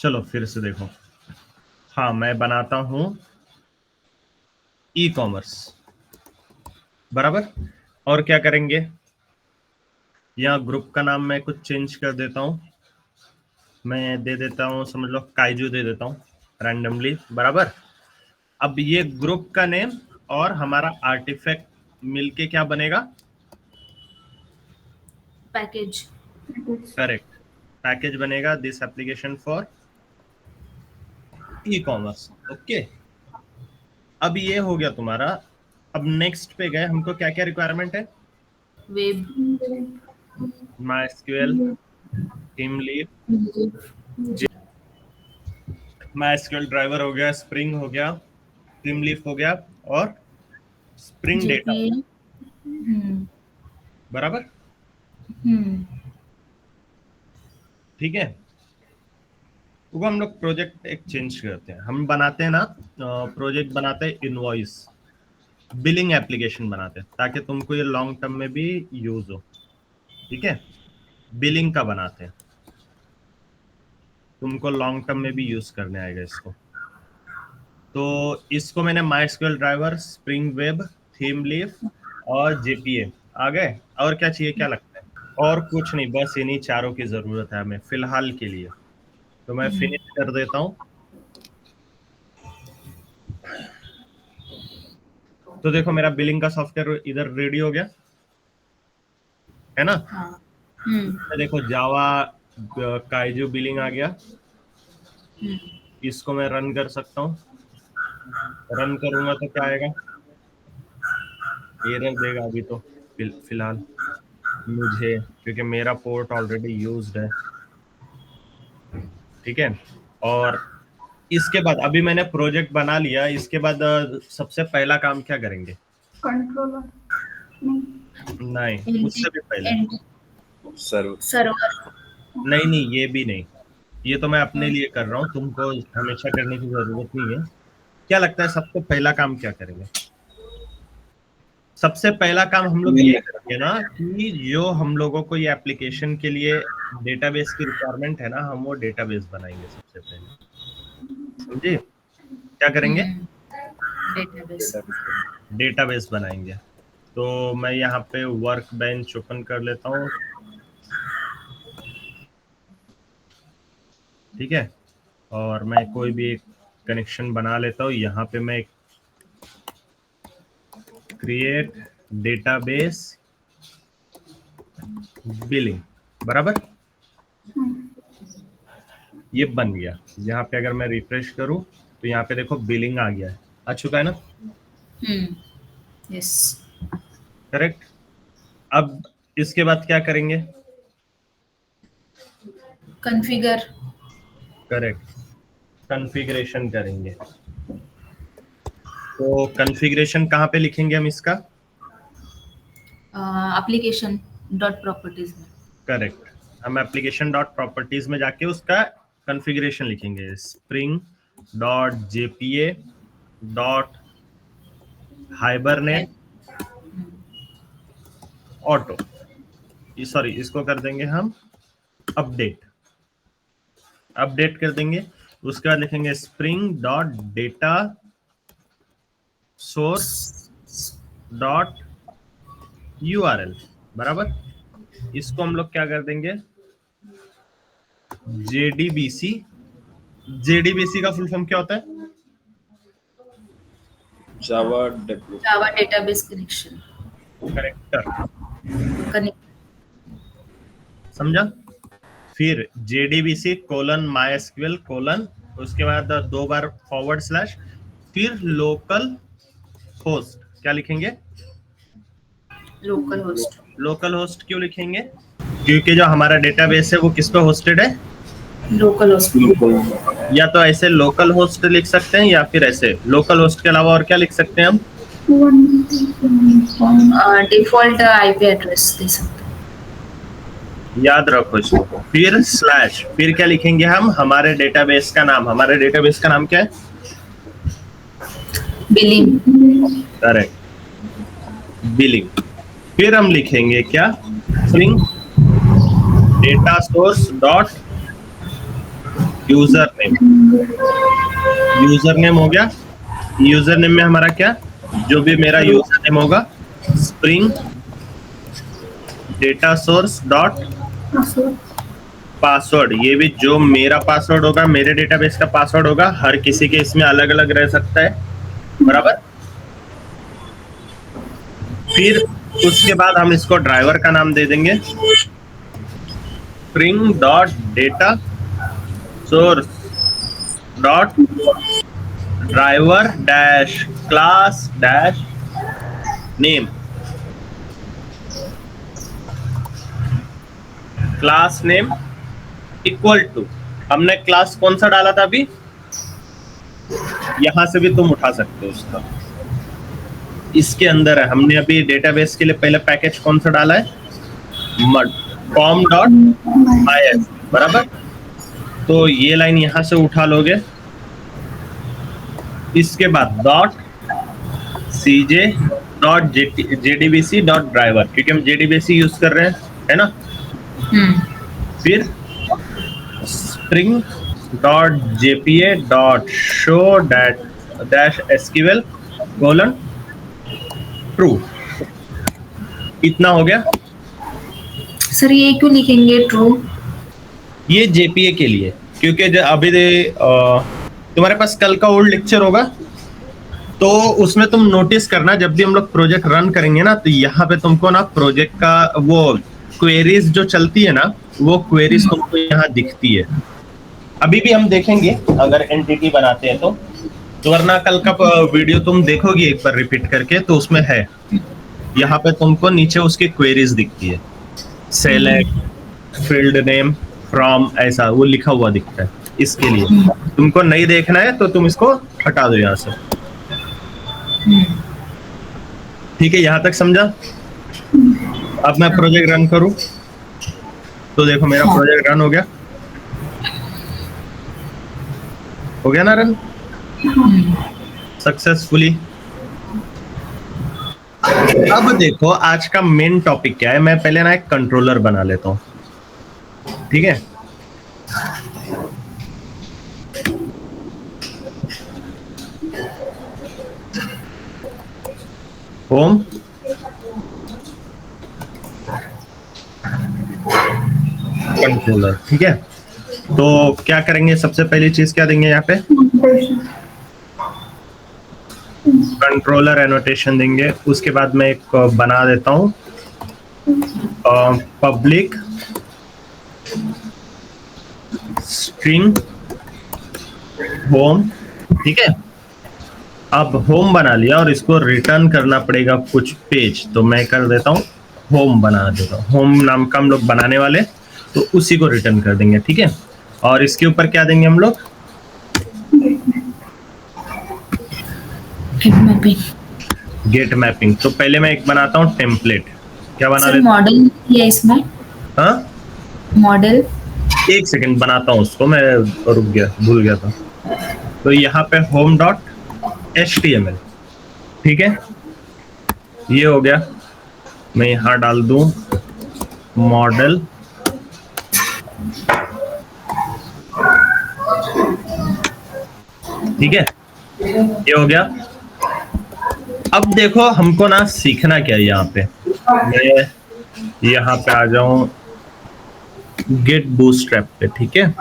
चलो फिर से देखो। हाँ, मैं बनाता हूं ई कॉमर्स, बराबर। और क्या करेंगे, यहाँ ग्रुप का नाम मैं कुछ चेंज कर देता हूं। मैं दे देता हूं, समझ लो काइजू दे देता हूं रैंडमली, बराबर। अब ये ग्रुप का नेम और हमारा आर्टिफैक्ट मिलके क्या बनेगा? पैकेज। करेक्ट, पैकेज बनेगा, this application for e commerce. Okay, अब ये हो गया तुम्हारा। अब नेक्स्ट पे गए, हमको क्या क्या रिक्वायरमेंट है? Web, MySQL, team lead, MySQL driver हो गया, स्प्रिंग हो गया, टीम लीफ हो गया, और स्प्रिंग डेटा हो जेपीए। गया, बराबर। ठीक है, वो हम लोग प्रोजेक्ट एक चेंज करते हैं, हम बनाते हैं ना, प्रोजेक्ट बनाते हैं इनवॉइस बिलिंग एप्लीकेशन बनाते हैं, ताकि तुमको ये लॉन्ग टर्म में भी यूज हो। ठीक है, बिलिंग का बनाते हैं, तुमको लॉन्ग टर्म में भी यूज करने आएगा इसको। तो इसको मैंने MySQL driver, spring web, theme leaf और जेपीए आ गए। और क्या चाहिए, क्या लगता है? और कुछ नहीं, बस इन्हीं चारों की जरूरत है हमें फिलहाल के लिए। तो मैं फिनिश कर देता हूं। तो देखो मेरा बिलिंग का सॉफ्टवेयर इधर रेडी हो गया है ना। हाँ। देखो जावा काइजू बिलिंग आ गया, इसको मैं रन कर सकता हूँ। रन करूंगा तो क्या आएगा? एरर देगा अभी तो फिलहाल मुझे, क्योंकि मेरा पोर्ट ऑलरेडी यूज्ड है। ठीक है, और इसके बाद अभी मैंने प्रोजेक्ट बना लिया, इसके बाद सबसे पहला काम क्या करेंगे? कंट्रोलर नहीं, उससे भी पहले सर्वर। नहीं नहीं, ये भी नहीं, ये तो मैं अपने लिए कर रहा हूँ, तुमको हमेशा करने की जरूरत नहीं है। क्या लगता है सबसे पहला काम क्या करेंगे? सबसे पहला काम हम लोग ये करेंगे ना कि जो हम लोगों को ये एप्लीकेशन के लिए डेटाबेस की रिक्वायरमेंट है ना, हम वो डेटाबेस बनाएंगे सबसे पहले। समझे क्या करेंगे? डेटाबेस। डेटाबेस बनाएंगे। तो मैं यहाँ पे वर्क बेंच ओपन कर लेता हूँ। ठीक है, और मैं कोई भी एक कनेक्शन बना लेता हूँ। यहाँ पे मैं क्रिएट डेटाबेस बिलिंग, बराबर, ये बन गया। यहाँ पे अगर मैं रिफ्रेश करूं तो यहाँ पे देखो बिलिंग आ गया है, आ चुका है ना। Yes, correct. अब इसके बाद क्या करेंगे? कॉन्फ़िगर। करेक्ट, कॉन्फ़िगरेशन करेंगे। तो कॉन्फ़िगरेशन कहाँ पे लिखेंगे हम इसका? एप्लीकेशन डॉट प्रॉपर्टीज में। करेक्ट, हम एप्लीकेशन डॉट प्रॉपर्टीज में जाके उसका कॉन्फ़िगरेशन लिखेंगे, spring dot JPA dot hibernate auto, sorry इसको कर देंगे हम अपडेट, अपडेट कर देंगे। उसके बाद लिखेंगे spring dot data source dot URL, बराबर। इसको हम लोग क्या कर देंगे? जेडीबीसी। जेडीबीसी का फुल फॉर्म क्या होता है? जावा डेटाबेस कनेक्शन। कनेक्टर, समझा? फिर जेडीबीसी कोलन माइस्क्यूएल कोलन, उसके बाद 2 बार फॉरवर्ड स्लैश, फिर लोकल होस्ट। क्या लिखेंगे? Local host. लोकल होस्ट क्यों लिखेंगे? क्योंकि जो हमारा डेटाबेस है वो किस पे होस्टेड है? Local host. या तो ऐसे लोकल होस्ट लिख सकते हैं, या फिर ऐसे लोकल होस्ट के अलावा और क्या लिख सकते हैं हम? डिफॉल्ट आईपी एड्रेस दे सकते हैं, याद रखो इसको। फिर स्लैश, फिर क्या लिखेंगे हम? हमारे डेटाबेस का नाम। हमारे डेटाबेस का नाम क्या है? बिलिंग। Correct, billing. फिर हम लिखेंगे क्या? Spring data source dot user name, user name हो गया। यूजर नेम में हमारा क्या, जो भी मेरा यूजर नेम होगा, spring data source dot password, ये भी जो मेरा पासवर्ड होगा, मेरे डेटाबेस का पासवर्ड होगा, हर किसी के इसमें अलग अलग रह सकता है, बराबर। फिर उसके बाद हम इसको ड्राइवर का नाम दे देंगे, spring dot data source dot driver dash class dash name, class name equal to, हमने क्लास कौन सा डाला था अभी, यहां से भी तुम उठा सकते हो उसका, इसके अंदर है, हमने अभी डेटाबेस के लिए पहले पैकेज कौन सा डाला है, com.mysql, बराबर। तो ये लाइन यहां से उठा लोगे, इसके बाद dot cj dot jdbc dot driver, क्योंकि हम jdbc यूज कर रहे हैं, है ना। फिर spring dot jpa dot show dash SQL colon true, इतना हो गया। सर ये क्यों लिखेंगे ट्रू? ये जेपीए के लिए, क्योंकि अभी तुम्हारे पास कल का ओल्ड लेक्चर होगा, तो उसमें तुम नोटिस करना, जब भी हम लोग प्रोजेक्ट रन करेंगे ना, तो यहाँ पे तुमको ना प्रोजेक्ट का वो क्वेरीज जो चलती है ना, वो क्वेरीज तुमको यहाँ दिखती है। अभी भी हम देखेंगे अगर एंटिटी बनाते हैं तो वरना कल का वीडियो तुम देखोगी एक बार रिपीट करके, तो उसमें है, यहाँ पे तुमको नीचे उसकी क्वेरीज दिखती है, सेलेक्ट फील्ड नेम फ्रॉम, ऐसा वो लिखा हुआ दिखता है। इसके लिए तुमको नहीं देखना है तो तुम इसको हटा दो यहाँ से, ठीक है, यहाँ तक समझा। अब मैं प्रोजेक्ट रन करूं तो देखो मेरा प्रोजेक्ट रन हो गया ना रन सक्सेसफुली। अब देखो आज का मेन टॉपिक क्या है, मैं पहले ना एक कंट्रोलर बना लेता हूं, ठीक है। होम कंट्रोलर, ठीक है। तो क्या करेंगे, सबसे पहली चीज क्या देंगे यहाँ पे, कंट्रोलर एनोटेशन देंगे। उसके बाद मैं एक बना देता हूँ पब्लिक स्ट्रिंग होम, ठीक है। अब होम बना लिया और इसको रिटर्न करना पड़ेगा कुछ पेज, तो मैं कर देता हूँ होम बना देता हूँ, होम नाम का हम लोग बनाने वाले, तो उसी को रिटर्न कर देंगे, ठीक है। और इसके ऊपर क्या देंगे हम लोग, गेट मैपिंग। तो पहले मैं एक बनाता हूँ टेम्पलेट, क्या बना लेता हूँ, मॉडल है इसमें, हाँ मॉडल, एक सेकंड बनाता हूँ उसको, मैं रुक गया, भूल गया था। तो यहाँ पे होम डॉट HTML, ठीक है, ये हो गया। मैं यहाँ डाल दूं मॉडल, ठीक है, ये हो गया। अब देखो हमको ना सीखना क्या है, यहाँ पे मैं यहाँ पे आ जाऊं गेट बूटस्ट्रैप पे, ठीक है।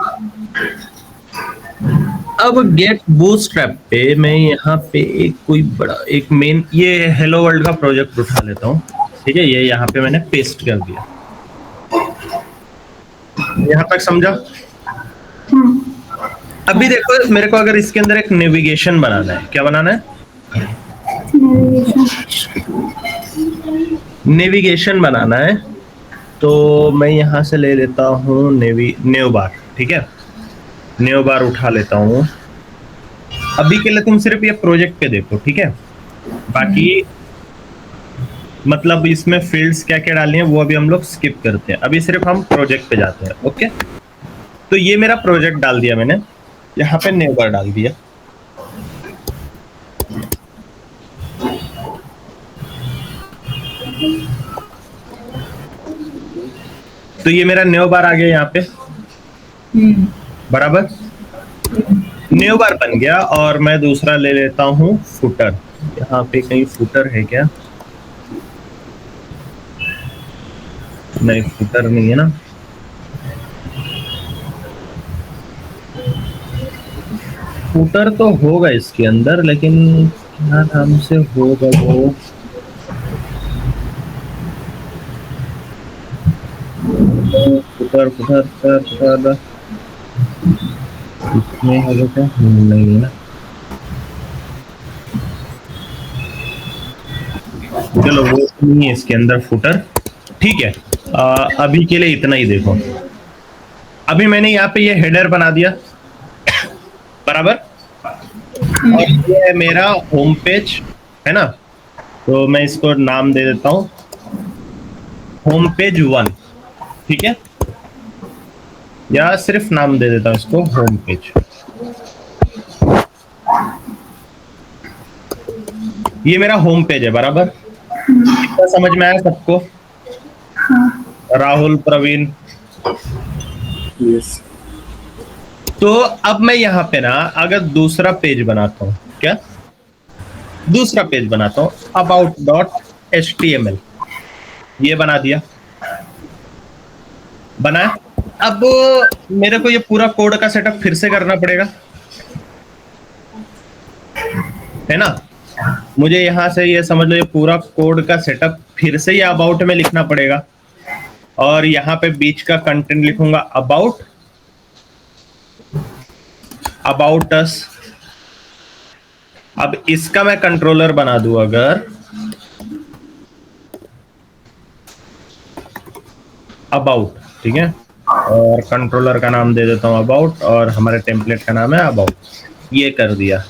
अब गेट बूटस्ट्रैप पे मैं यहाँ पे एक कोई बड़ा एक मेन ये हेलो वर्ल्ड का प्रोजेक्ट उठा लेता हूँ, ठीक है। ये यहाँ पे मैंने पेस्ट कर दिया, यहाँ तक समझा। अभी देखो मेरे को अगर इसके अंदर एक नेविगेशन बनाना है, क्या बनाना है, नेविगेशन बनाना है, तो मैं यहाँ से ले लेता हूँ नेव बार, ठीक है। नेव बार उठा लेता हूँ। अभी के लिए तुम सिर्फ ये प्रोजेक्ट पे देखो, ठीक है। बाकी मतलब इसमें फील्ड्स क्या क्या डालनी है वो अभी हम लोग स्किप करते हैं, अभी सिर्फ हम प्रोजेक्ट पे जाते हैं, ओके। तो ये मेरा प्रोजेक्ट डाल दिया मैंने, यहाँ पे नेव बार डाल दिया। तो ये मेरा न्यू बार आ गया यहाँ पे, बराबर। न्यू बार बन गया और मैं दूसरा ले लेता हूं फुटर। यहाँ पे कहीं फुटर है क्या? नहीं, फुटर नहीं है ना। फुटर तो होगा इसके अंदर, लेकिन क्या नाम से होगा वो? फुटर फुटर फुटर फुटर इसमें है बेटा? नहीं है ना। चलो, वो नहीं है इसके अंदर फुटर। ठीक है, अभी के लिए इतना ही देखो। अभी मैंने यहाँ पे ये हेडर बना दिया, बराबर। और ये है मेरा होम पेज, है ना। तो मैं इसको नाम दे देता हूँ होम पेज 1, ठीक है, या सिर्फ नाम दे देता हूँ इसको होम पेज। ये मेरा होम पेज है, बराबर। इतना समझ में आया सबको? राहुल, प्रवीण? यस। तो अब मैं यहाँ पे ना अगर दूसरा पेज बनाता हूँ, क्या दूसरा पेज बनाता हूँ, about.html, ये बना दिया, बना। अब मेरे को ये पूरा कोड का सेटअप फिर से करना पड़ेगा, है ना। मुझे यहां से ये समझ लो, ये पूरा कोड का सेटअप फिर से ये अबाउट में लिखना पड़ेगा। और यहाँ पे बीच का कंटेंट लिखूंगा अबाउट अस। अब इसका मैं कंट्रोलर बना दूं अगर, अबाउट, ठीक है, और कंट्रोलर का नाम दे देता हूं अबाउट, और हमारे टेम्पलेट का नाम है अबाउट। ये कर दिया।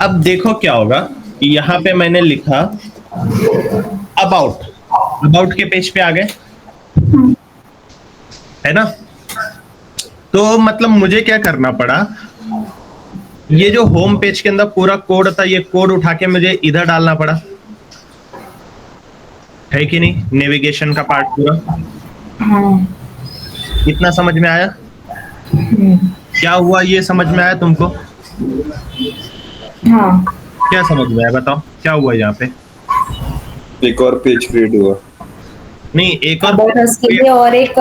अब देखो क्या होगा, यहाँ पे मैंने लिखा अबाउट के पेज पे आ गए, है ना। तो मतलब मुझे क्या करना पड़ा, ये जो होम पेज के अंदर पूरा कोड था, ये कोड उठा के मुझे इधर डालना पड़ा, है कि नहीं। नेविगेशन का पार्ट पूरा। हाँ। इतना समझ में आया? क्या हुआ ये समझ में आया तुमको? हाँ। क्या समझ में आया बताओ, क्या हुआ यहाँ पे? एक और पेज क्रिएट हुआ। नहीं, एक और अबाउट अस के लिए और एक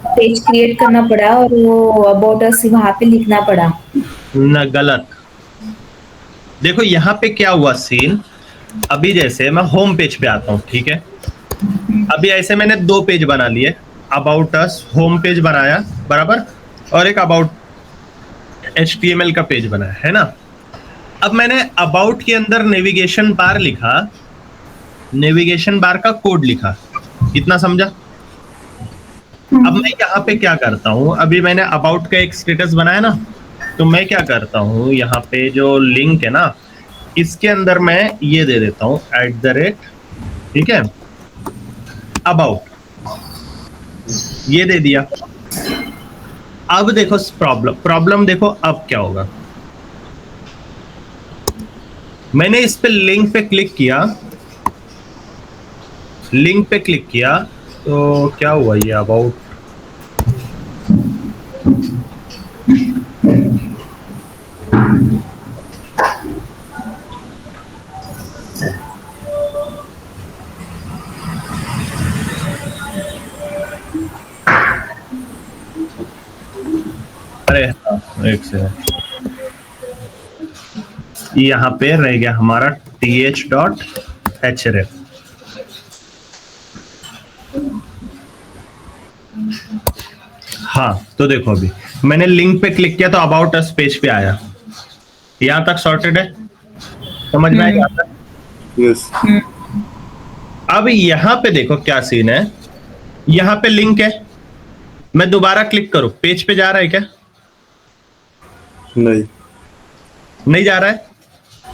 पेज क्रिएट करना पड़ा और वो अबाउट अस वहां पे लिखना पड़ा। न, गलत। देखो यहाँ पे क्या हुआ सीन, अभी जैसे मैं होम पेज पे आता हूँ, ठीक है। अभी ऐसे मैंने 2 पेज बना लिए, अबाउट अस होम पेज बनाया, बराबर, और एक अबाउट HTML का पेज बनाया, है ना। अब मैंने अबाउट के अंदर नेविगेशन बार लिखा, नेविगेशन बार का कोड लिखा, इतना समझा। अब मैं यहाँ पे क्या करता हूँ, अभी मैंने अबाउट का एक स्टेटस बनाया ना, तो मैं क्या करता हूँ, यहाँ पे जो लिंक है ना, इसके अंदर मैं ये दे देता हूँ @ ठीक है, अबाउट, ये दे दिया। अब देखो प्रॉब्लम देखो अब क्या होगा। मैंने इस पे लिंक पे क्लिक किया, तो क्या हुआ, ये अबाउट, अरे एक सेकंड, यहाँ पे रह गया हमारा th.href। हाँ, तो देखो अभी मैंने लिंक पे क्लिक किया तो अबाउट अस पेज पे आया। यहाँ तक सॉर्टेड है, समझ में आया? यस। अब यहाँ पे देखो क्या सीन है, यहाँ पे लिंक है, मैं दोबारा क्लिक करूं, पेज पे जा रहा है क्या? नहीं जा रहा है।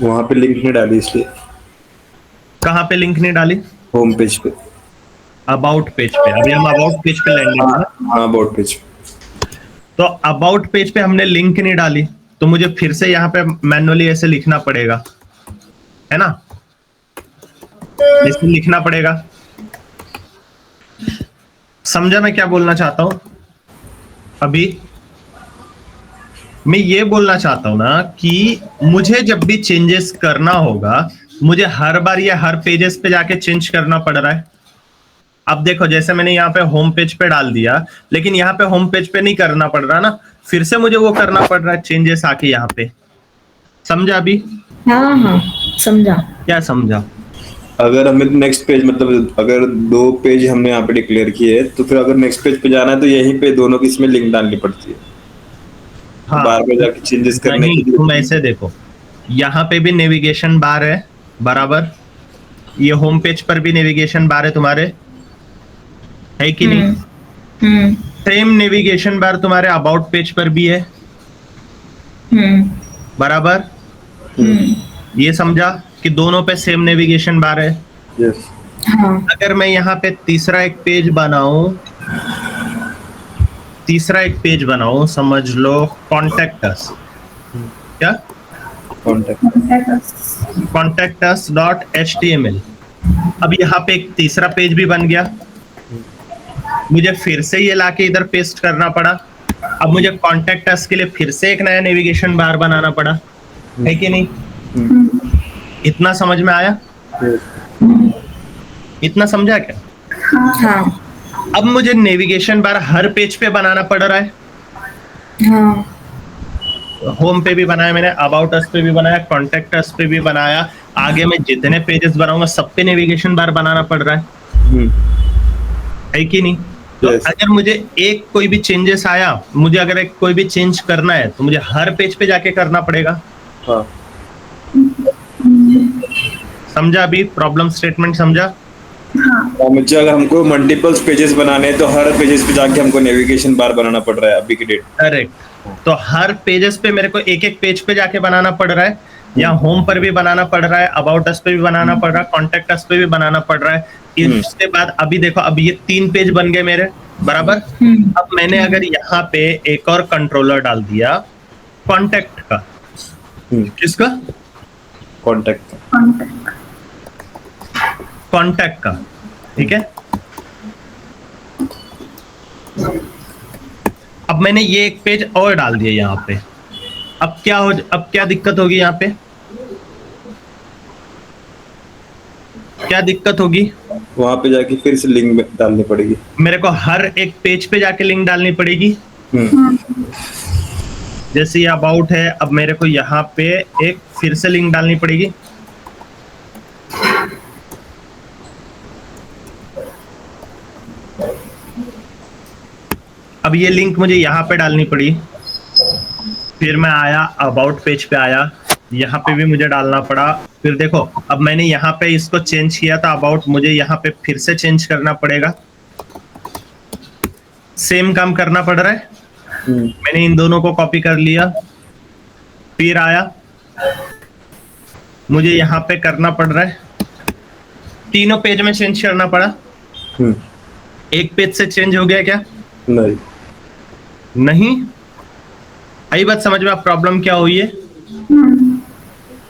वहां पे लिंक नहीं डाली इसलिए। कहाँ पे लिंक नहीं डाली? होम पेज पे। अबाउट पेज पे। अभी हम अबाउट पेज पे लैंडिंग है। हाँ, अबाउट पेज। तो अबाउट पेज पे हमने लिंक नहीं डाली, तो मुझे फिर से यहाँ पे मैन्युअली ऐसे लिखना पड़ेगा, है ना, ऐसे लिखना पड़ेगा। समझा मैं क्या बोलना चाहता हूं? अभी मैं ये बोलना चाहता हूं ना कि मुझे जब भी चेंजेस करना होगा, मुझे हर बार या हर पेजेस पे जाके चेंज करना पड़ रहा है। अब देखो, जैसे मैंने यहाँ पे होम पेज पे डाल दिया, लेकिन यहाँ पे होम पेज पे नहीं करना पड़ रहा ना, फिर से मुझे वो करना पड़ रहा है चेंजेस आके यहाँ पे। समझा अभी? हाँ हाँ समझा। क्या समझा? अगर हमें नेक्स्ट पेज, मतलब अगर 2 पेज हमने यहाँ पे डिक्लेयर किए, तो फिर अगर नेक्स्ट पेज पे जाना है तो यहीं पे दोनों की इसमें लिंक डालनी पड़ती है। हाँ, बार बार जाके चेंजेस करने नहीं, के लिए। तुम ऐसे देखो, यहाँ पे भी नेविगेशन बार है, बराबर। ये होम पेज पर भी नेविगेशन बार है तुम्हारे, है कि नहीं? सेम नेविगेशन बार तुम्हारे अबाउट पेज पर भी है, बराबर। ये समझा कि दोनों पे सेम नेविगेशन बार है। यस। हाँ अगर मैं यहाँ पे तीसरा एक पेज बनाऊं, समझ लो कॉन्टेक्ट अस। क्या? Contact us dot HTML। अब यहाँ पे एक तीसरा पेज भी बन गया, मुझे फिर से ये लाके इधर पेस्ट करना पड़ा। अब मुझे कॉन्टेक्ट अस के लिए फिर से एक नया नेविगेशन बार बनाना पड़ा, है कि नहीं? इतना समझ में आया? इतना समझा क्या? हाँ अब मुझे नेविगेशन बार हर पेज पे बनाना पड़ रहा है। हाँ होम पे भी बनाया मैंने, अबाउट अस पे भी बनाया, कॉन्टेक्ट अस पे भी बनाया, आगे मैं जितने पेजेस बनाऊंगा सब पे नेविगेशन बार बनाना पड़ रहा है कि नहीं? तो Yes. अगर मुझे एक कोई भी चेंजेस आया, मुझे अगर एक कोई भी चेंज करना है तो मुझे हर पेज पे जाके करना पड़ेगा। हाँ। समझा अभी प्रॉब्लम स्टेटमेंट? समझा? और मुझे अगर हमको मल्टीपल्स पेजेस बनाने हैं तो हर पेजेस पे जाके हमको नेविगेशन बार बनाना पड़ रहा है अभी की डेट। करेक्ट। तो हर पेजेस पे मेरे को एक एक पेज पे जाके बनाना पड़ रहा है, या होम पर भी बनाना पड़ रहा है, अबाउट अस पे भी बनाना पड़ रहा है, कॉन्टेक्ट अस पे भी बनाना पड़ रहा है। इसके बाद अभी देखो, अब ये 3 पेज बन गए मेरे, बराबर। अब मैंने अगर यहाँ पे एक और कंट्रोलर डाल दिया कॉन्टेक्ट का। किसका? कॉन्टेक्ट का, ठीक है। अब मैंने ये एक पेज और डाल दिया यहाँ पे। अब क्या दिक्कत होगी यहाँ पे? क्या दिक्कत होगी? वहां पे जाके फिर से लिंक डालनी पड़ेगी। मेरे को हर एक पेज पे जाके लिंक डालनी पड़ेगी। जैसे ये अबाउट है, अब मेरे को यहाँ पे एक फिर से लिंक डालनी पड़ेगी। अब ये लिंक मुझे यहाँ पे डालनी पड़ी, फिर मैं आया अबाउट पेज पे आया, यहाँ पे भी मुझे डालना पड़ा। फिर देखो, अब मैंने यहाँ पे इसको चेंज किया था अबाउट, मुझे यहाँ पे फिर से चेंज करना पड़ेगा। सेम काम करना पड़ रहा है। मैंने इन दोनों को कॉपी कर लिया, फिर आया, मुझे यहाँ पे करना पड़ रहा है, तीनों पेज में चेंज करना पड़ा। एक पेज से चेंज हो गया क्या? नहीं। आई बात समझ में? आप प्रॉब्लम क्या हुई है?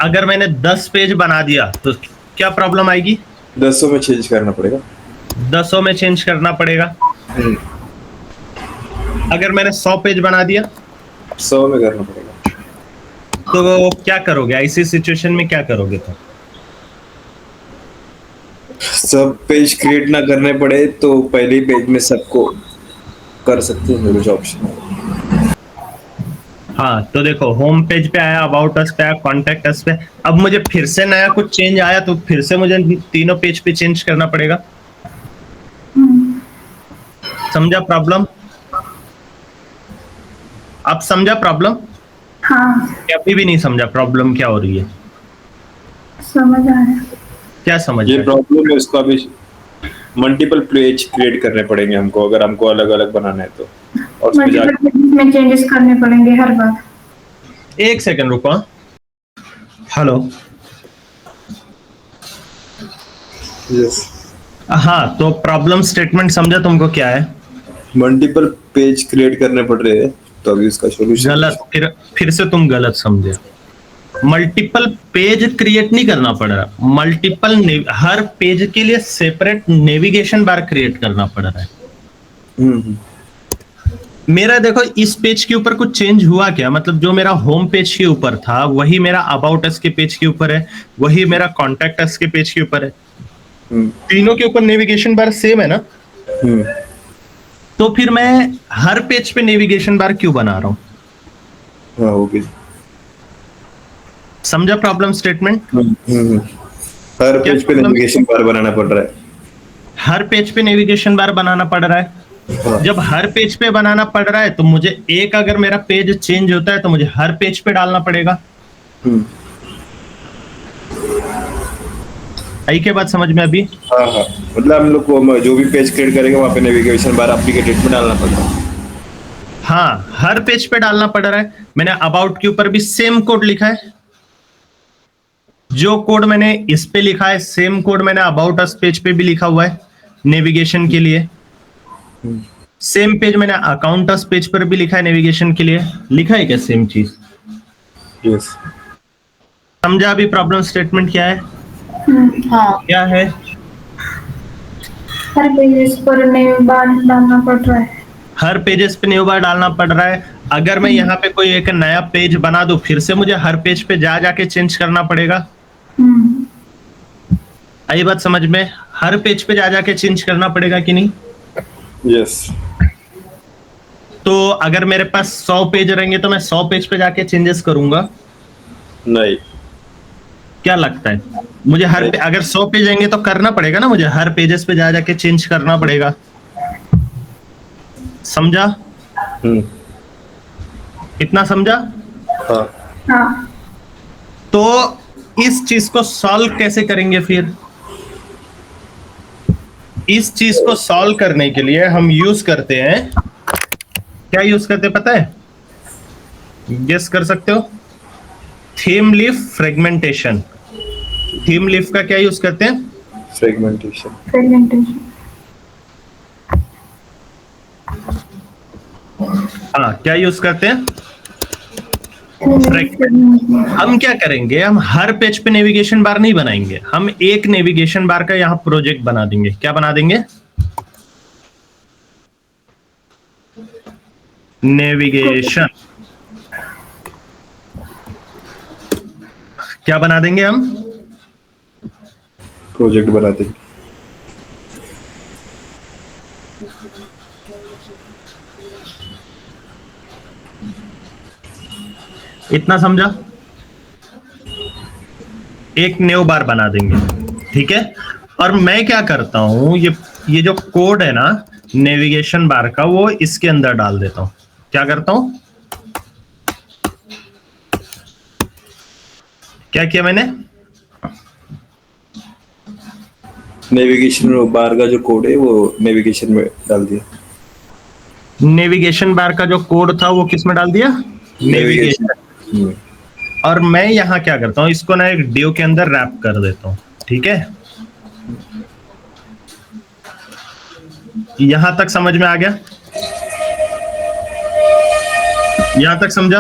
अगर मैंने 10 पेज बना दिया तो क्या प्रॉब्लम आएगी? 10 में चेंज करना पड़ेगा। 10 में चेंज करना पड़ेगा। अगर मैंने 100 पेज बना दिया, 100 में करना पड़ेगा। तो क्या करोगे ऐसी सिचुएशन में? क्या करोगे? तो सब पेज क्रिएट ना करने पड़े तो पहले ही पेज में सबको कर सकते हैं, कुछ ऑप्शन है। हाँ, तो देखो, होम पेज पे आया, अबाउट अस पे आया, कॉन्टेक्ट अस पे। अब मुझे फिर से नया कुछ चेंज आया तो फिर से मुझे तीनों पेज पे चेंज करना पड़ेगा। समझा प्रॉब्लम? आप समझा प्रॉब्लम? हाँ अभी भी नहीं समझा प्रॉब्लम क्या हो रही है? समझ आ रहा है। क्या समझ ये रहे? प्रॉब्लम है, उसका भी मल्टीपल पेज क्रिएट करने पड़ेंगे हमको, अगर हमको अलग अलग बनाना है तो। और उसमें मल्टीपल पेजेस में चेंजेस करने पड़ेंगे हर बार। एक सेकंड रुको। हेलो। यस। हाँ, तो प्रॉब्लम स्टेटमेंट समझा तुमको क्या है? मल्टीपल पेज क्रिएट करने पड़ रहे हैं, तो अभी उसका सॉल्यूशन गलत। फिर से तुम गलत समझे। मल्टीपल पेज क्रिएट नहीं करना पड़ रहा, मल्टीपल हर पेज के लिए सेपरेट नेविगेशन बार क्रिएट करना पड़ रहा है। मेरा देखो इस पेज के ऊपर कुछ चेंज हुआ क्या? मतलब जो मेरा होम पेज के ऊपर था वही मेरा अबाउट अस के पेज के ऊपर है, वही मेरा कॉन्टैक्ट अस के पेज के ऊपर है, तीनों के ऊपर नेविगेशन बार सेम है ना? तो फिर मैं हर पेज पे नेविगेशन बार क्यों बना रहा हूं? हाँ ओके, समझा प्रॉब्लम स्टेटमेंट? हर पेज पे नेविगेशन बार बनाना पड़ रहा है। हर पेज पे नेविगेशन बार बनाना पड़ रहा है। हाँ। जब हर पेज पे बनाना पड़ रहा है तो मुझे एक अगर मेरा पेज चेंज होता है तो मुझे हर पेज पे डालना पड़ेगा। आई के बात समझ में अभी? हाँ हाँ, मतलब हम लोग को जो भी पेज क्रिएट करेंगे वहाँ पे नेविगेशन बार एप्लीकेटेड में डालना पड़ेगा। हाँ, हर पेज पे डालना पड़ रहा है। मैंने अबाउट के ऊपर भी सेम कोड लिखा है, जो कोड मैंने इस पे लिखा है सेम कोड मैंने अबाउट अस पेज पे भी लिखा हुआ है नेविगेशन के लिए। सेम पेज मैंने अकाउंट अस पेज पर भी लिखा है नेविगेशन के लिए। लिखा है क्या सेम चीज? यस। समझा अभी प्रॉब्लम स्टेटमेंट क्या है? हाँ, क्या है? हर पेजेस पर नए बार डालना पड़ रहा है। हर पेजेस पे न्यू बार डालना पड़ रहा है। अगर मैं यहाँ पे कोई एक नया पेज बना दूं फिर से मुझे हर पेज पे जा जाके चेंज करना पड़ेगा। आई बात समझ में? हर पेज पे जा जाके चेंज करना पड़ेगा कि नहीं? यस। तो अगर मेरे पास 100 पेज रहेंगे तो मैं 100 पेज पे जाके चेंजेस करूंगा? नहीं। क्या लगता है? मुझे हर अगर 100 पेज आएंगे तो करना पड़ेगा ना, मुझे हर पेजेस पे जा जाके चेंज करना पड़ेगा। समझा? इतना समझा? हाँ। हाँ, तो इस चीज को सॉल्व कैसे करेंगे फिर? इस चीज को सॉल्व करने के लिए हम यूज करते हैं, क्या यूज करते हैं पता है? गेस कर सकते हो? Theme leaf fragmentation. Theme leaf का क्या यूज करते हैं? फ्रेगमेंटेशन। फ्रेगमेंटेशन। हाँ, क्या यूज करते हैं? हम क्या करेंगे, हम हर पेज पे नेविगेशन बार नहीं बनाएंगे, हम एक नेविगेशन बार का यहां प्रोजेक्ट बना देंगे। क्या बना देंगे? नेविगेशन। क्या बना देंगे हम? प्रोजेक्ट बना देंगे। इतना समझा? एक न्यू बार बना देंगे, ठीक है? और मैं क्या करता हूं, ये जो कोड है ना नेविगेशन बार का, वो इसके अंदर डाल देता हूं। क्या करता हूं? क्या किया मैंने? नेविगेशन बार का जो कोड है वो नेविगेशन में डाल दिया। नेविगेशन बार का जो कोड था वो किस में डाल दिया? नेविगेशन। और मैं यहां क्या करता हूं, इसको ना एक डिव के अंदर रैप कर देता हूं, ठीक है? यहां तक समझ में आ गया? यहां तक समझा?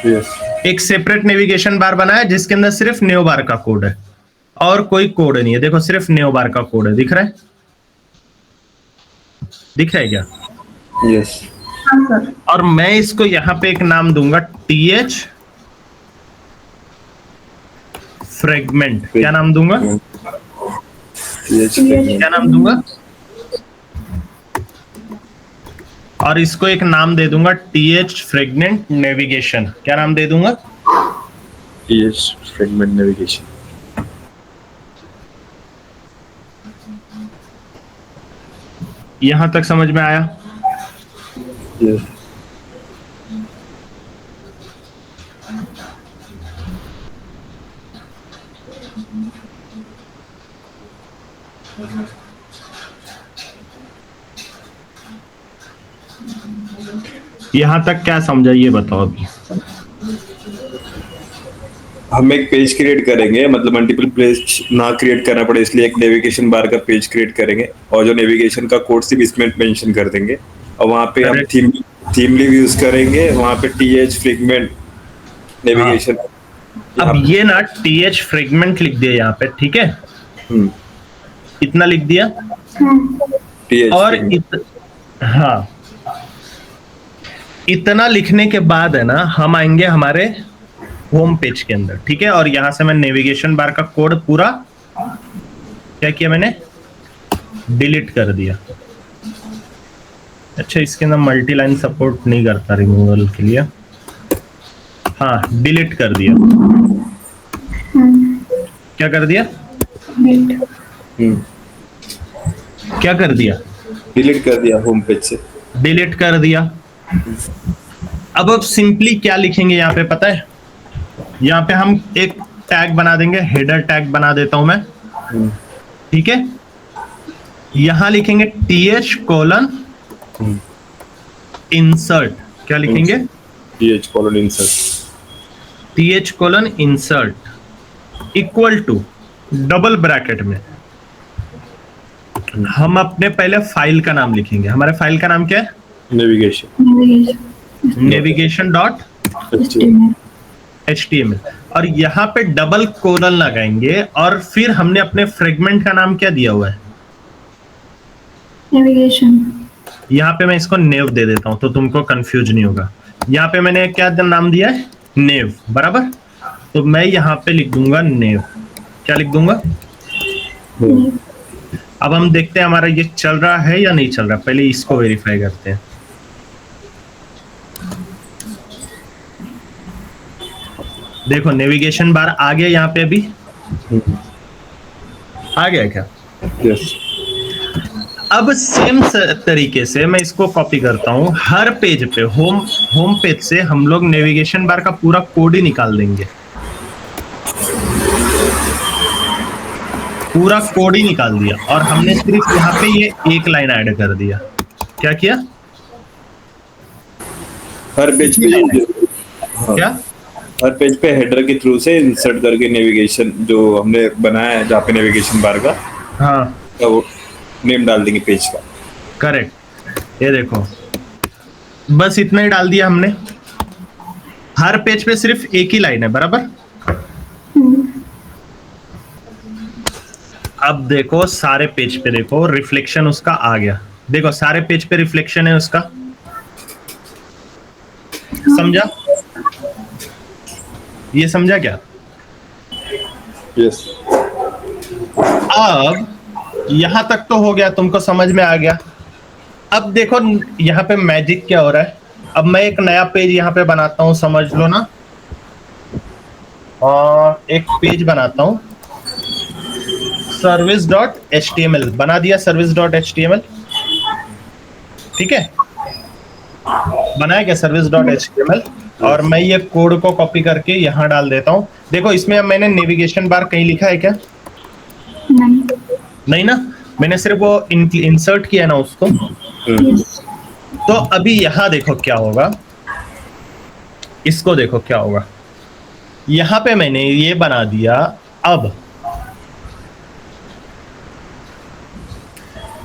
यस। एक सेपरेट नेविगेशन बार बनाया जिसके अंदर सिर्फ न्यू बार का कोड है और कोई कोड नहीं है। देखो सिर्फ न्यू बार का कोड है, दिख रहा है? दिख रहा है क्या? यस। हाँ सर। और मैं इसको यहां पे एक नाम दूंगा टीएच फ्रेगमेंट। क्या नाम दूंगा? क्या नाम दूंगा? और इसको एक नाम दे दूंगा टीएच फ्रेगमेंट नेविगेशन। क्या नाम दे दूंगा? TH fragment navigation. यहां तक समझ में आया? यस। यहां तक क्या समझा ये बताओ अभी। हम एक पेज क्रिएट करेंगे, मतलब मल्टीपल पेज ना क्रिएट करना पड़े इसलिए एक नेविगेशन बार का पेज क्रिएट करेंगे और जो नेविगेशन का कोड सिर्फ इसमें मेंशन कर देंगे और वहां पे हम थीम लीव यूज करेंगे, वहां पे टीएच फ्रेगमेंट नेविगेशन। अब ये ना टीएच फ्रेगमेंट लिख दिया यहाँ पे, ठीक है? इतना लिख दिया। टीएच और हाँ, इतना लिखने के बाद है ना हम आएंगे हमारे होम पेज के अंदर, ठीक है। और यहां से मैं नेविगेशन बार का कोड पूरा क्या किया, मैंने डिलीट कर दिया। अच्छा, इसके अंदर मल्टी लाइन सपोर्ट नहीं करता रिमूवल के लिए। हाँ, डिलीट कर दिया। क्या कर दिया, क्या कर दिया, डिलीट कर दिया होम पेज से। डिलीट कर दिया। अब सिंपली क्या लिखेंगे यहाँ पे पता है, यहाँ पे हम एक टैग बना देंगे, हेडर टैग बना देता हूं मैं, ठीक है। यहां लिखेंगे th:, इंसर्ट। क्या लिखेंगे, th:, insert equal to double bracket में हम अपने पहले फाइल का नाम लिखेंगे। हमारे फाइल का नाम क्या है, नेविगेशन डॉट HTML। और यहाँ पे डबल कोलन लगाएंगे और फिर हमने अपने फ्रेगमेंट का नाम क्या दिया हुआ है, नेविगेशन। यहाँ पे मैं इसको नेव दे देता हूं तो तुमको कंफ्यूज नहीं होगा। यहाँ पे मैंने क्या नाम दिया है, नेव, बराबर। तो मैं यहाँ पे लिख दूंगा नेव। क्या लिख दूंगा, अब हम देखते हैं हमारा ये चल रहा है या नहीं चल रहा। पहले इसको वेरीफाई करते हैं। देखो नेविगेशन बार आ गया यहाँ पे, अभी आ गया क्या, यस। अब सेम तरीके से मैं इसको कॉपी करता हूं, हर पेज पे होम पेज से हम लोग नेविगेशन बार का पूरा कोड ही निकाल देंगे, पूरा कोड ही निकाल दिया। और हमने सिर्फ यहाँ पे ये एक लाइन ऐड कर दिया। क्या किया, हर पेज पे क्या, हर पेज पे हेडर के थ्रू से इंसर्ट करके नेविगेशन जो हमने बनाया है जहाँ पे नेविगेशन बार का, हाँ तो वो नेम डाल देंगे पेज का। करेक्ट। ये देखो बस इतना ही डाल दिया हमने। हर पेज पे सिर्फ एक ही लाइन है, बराबर। अब देखो सारे पेज पे देखो रिफ्लेक्शन उसका आ गया। देखो सारे पेज पे रिफ्लेक्शन है उसका, समझा, ये समझा क्या। यस। अब यहां तक तो हो गया, तुमको समझ में आ गया। अब देखो यहाँ पे मैजिक क्या हो रहा है। अब मैं एक नया पेज यहाँ पे बनाता हूँ, समझ लो ना। और एक पेज बनाता हूँ, service.html बना दिया, service.html, ठीक है, बनाया क्या service.html। और मैं ये कोड को कॉपी करके यहाँ डाल देता हूँ। देखो इसमें अब मैंने नेविगेशन बार कहीं लिखा है क्या, नहीं ना, मैंने सिर्फ वो इंसर्ट किया ना उसको। तो अभी यहां देखो क्या होगा, इसको देखो क्या होगा। यहां पे मैंने ये बना दिया। अब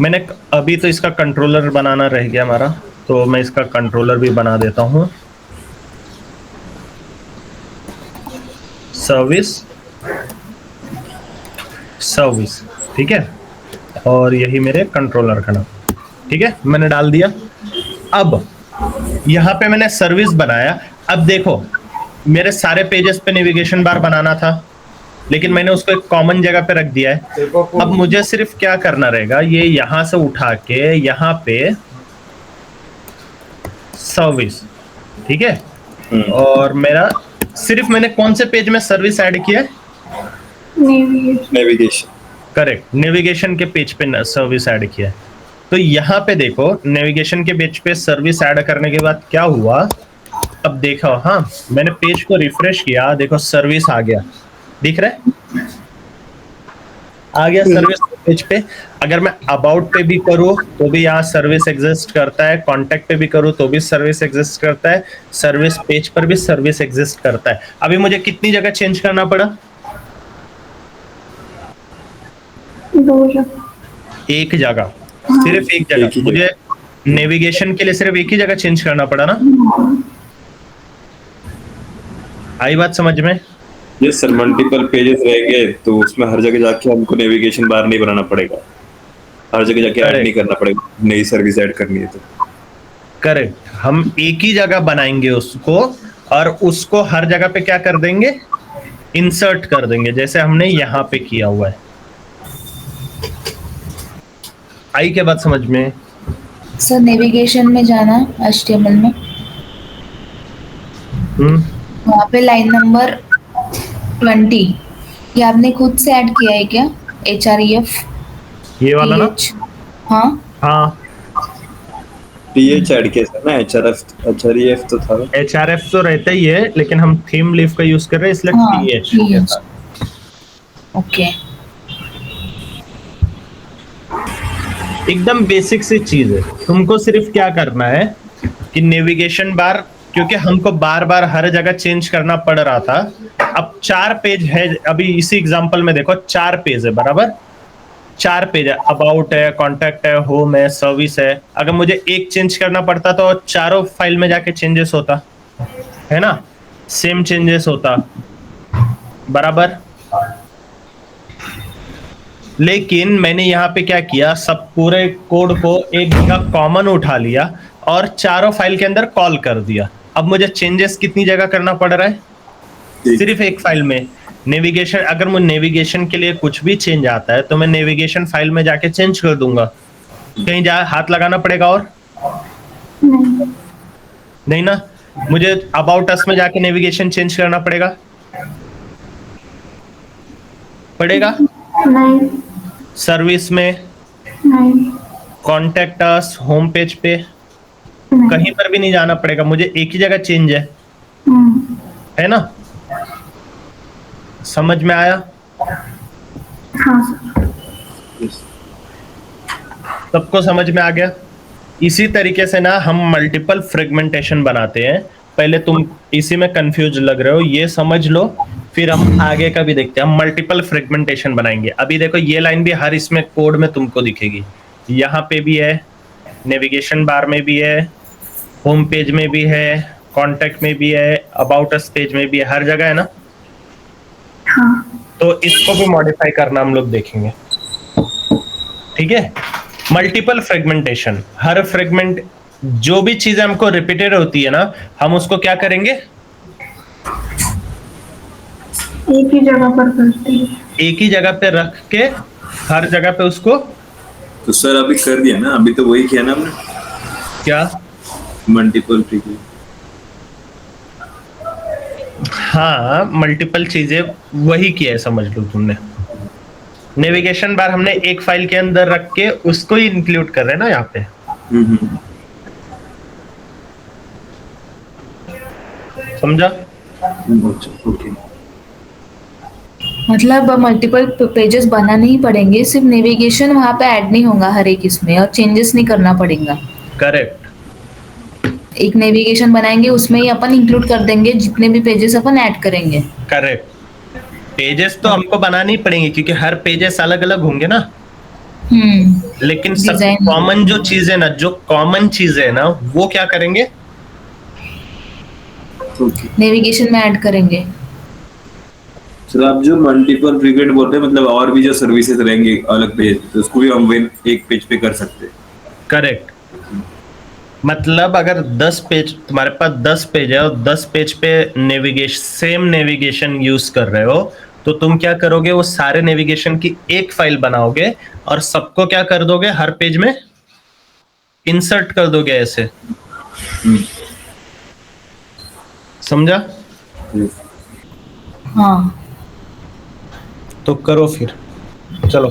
मैंने अभी तो इसका कंट्रोलर बनाना रह गया हमारा, तो मैं इसका कंट्रोलर भी बना देता हूं, सर्विस, ठीक है। और यही मेरे कंट्रोलर का नाम, ठीक है, मैंने डाल दिया। अब यहाँ पे मैंने सर्विस बनाया। अब देखो मेरे सारे पेजेस पे नेविगेशन बार बनाना था, लेकिन मैंने उसको एक कॉमन जगह पे रख दिया है। अब मुझे सिर्फ क्या करना रहेगा, ये यहां से उठा के यहाँ पे सर्विस, ठीक है। और मेरा सिर्फ मैंने कौन से पेज में सर्विस ऐड किया है, नेविगेशन, करेक्ट, नेविगेशन के पेज पे सर्विस ऐड किया है। तो यहाँ पे देखो नेविगेशन के पेज पे सर्विस ऐड करने के बाद क्या हुआ, अब देखो, हाँ मैंने पेज को रिफ्रेश किया, देखो सर्विस आ गया, दिख रहा है, आ गया सर्विस पेज पे। अगर मैं अबाउट पे भी करूँ तो भी यहाँ सर्विस एग्जिस्ट करता है, कॉन्टेक्ट पे भी करूँ तो भी सर्विस एग्जिस्ट करता है, सर्विस पेज पर भी सर्विस एग्जिस्ट करता है। अभी मुझे कितनी जगह चेंज करना पड़ा, एक जगह, सिर्फ एक जगह। मुझे नेविगेशन के लिए सिर्फ एक ही जगह चेंज करना पड़ा ना, आई बात समझ में। यस सर, मल्टीपल पेजेस रहेंगे तो उसमें हर जगह जाके हमको नेविगेशन बार नहीं बनाना पड़ेगा। हर जगह जाके ऐड Correct. नहीं करना पड़ेगा, नई सर्विस ऐड करनी है तो। करेक्ट, हम एक ही जगह बनाएंगे उसको और उसको हर जगह पे क्या कर देंगे, इंसर्ट कर देंगे, जैसे हमने यहाँ पे किया हुआ है। आई के बात समझ में? सर नेविगेशन में जाना HTML में, वहाँ पे लाइन नंबर 20 ये आपने खुद से ऐड किया है क्या? HREF ये वाला ना? PH, हाँ हाँ, TH ऐड किया था ना, HREF तो था। HRF तो रहता ही है, लेकिन हम थीम लीफ का यूज कर रहे हैं इसलिए हाँ TH PH, ओके। एकदम बेसिक सी चीज है। तुमको सिर्फ क्या करना है कि नेविगेशन बार, क्योंकि हमको बार बार हर जगह चेंज करना पड़ रहा था, अब 4 पेज है, अभी इसी एग्जांपल में देखो 4 पेज है, बराबर 4 पेज है, अबाउट है, कॉन्टैक्ट है, होम है, सर्विस है। अगर मुझे एक चेंज करना पड़ता तो चारों फाइल में जाके चेंजेस होता है ना, सेम चेंजेस होता, बराबर। लेकिन मैंने यहाँ पे क्या किया, सब पूरे कोड को एक जगह कॉमन उठा लिया और चारों फाइल के अंदर कॉल कर दिया। अब मुझे चेंजेस कितनी जगह करना पड़ रहा है, सिर्फ एक फाइल में। नेविगेशन, अगर मुझे नेविगेशन के लिए कुछ भी चेंज आता है तो मैं नेविगेशन फाइल में जाके चेंज कर दूंगा, कहीं जा हाथ लगाना पड़ेगा और नहीं ना। मुझे अबाउट अस में जाके नेविगेशन चेंज करना पड़ेगा, नहीं सर्विस में, नहीं कॉन्टैक्ट अस, होम पेज पे, नहीं। कहीं पर भी नहीं जाना पड़ेगा, मुझे एक ही जगह चेंज है ना। समझ में आया? हाँ सर। सबको समझ में आ गया? इसी तरीके से ना हम मल्टीपल फ्रेगमेंटेशन बनाते हैं। पहले तुम इसी में कंफ्यूज लग रहे हो, ये समझ लो, फिर हम आगे का भी देखते हैं। हम मल्टीपल फ्रेगमेंटेशन बनाएंगे। अभी देखो ये लाइन भी हर इसमें कोड में तुमको दिखेगी, यहाँ पे भी है, नेविगेशन बार में भी है, होम पेज में भी है, कॉन्टैक्ट में भी है, अबाउट अस पेज में भी है, हर जगह है ना। हाँ तो इसको भी मॉडिफाई करना हम लोग देखेंगे, ठीक है। मल्टीपल फ्रेगमेंटेशन, हर फ्रेगमेंट जो भी चीजें हमको रिपीटेड होती है ना, हम उसको क्या करेंगे, एक ही जगह पर करते हैं। एक ही जगह पे रख के हर जगह पे उसको, तो सर अभी कर दिया ना, अभी तो वही किया ना हमने, क्या, मल्टीपल फ्रीक्वेंट। हाँ मल्टीपल चीजें वही किया है, समझ लो तुमने। नेविगेशन बार हमने एक फाइल के अंदर रख के उसको ही इंक्लूड कर रहे हैं ना यहाँ पे। समझा? ओके। मतलब मल्टीपल पेजेस बनाने ही पड़ेंगे, सिर्फ नेविगेशन वहाँ पे ऐड नहीं होगा हर एक इसमें, और चेंजेस नहीं करना पड़ेगा। करेक्ट, एक नेविगेशन बनाएंगे, उसमें ही अपन इंक्लूड कर देंगे जितने भी पेजेस अपन ऐड करेंगे। करेक्ट। पेजेस तो हमको बनाने ही पड़ेंगे क्योंकि हर पेजेस अलग अलग होंगे ना। लेकिन सब Design। कॉमन जो चीज है ना, जो कॉमन चीज है ना, वो क्या करेंगे, नेविगेशन में ऐड करेंगे। सर आप जो मल्टीपल फ्रीक्वेंट बोलते हैं, मतलब और भी जो सर्विसेज रहेंगे अलग पेज, तो उसको भी हम एक पेज पे कर सकते हैं। करेक्ट। मतलब अगर 10 पेज, तुम्हारे पास 10 पेज है और 10 पेज पे नेविगेशन, सेम नेविगेशन यूज कर रहे हो, तो तुम क्या करोगे, वो सारे नेविगेशन की एक फाइल बनाओगे और सबको क्या कर दोगे, हर पेज में इंसर्ट कर दोगे ऐसे। समझा? हाँ तो करो फिर, चलो।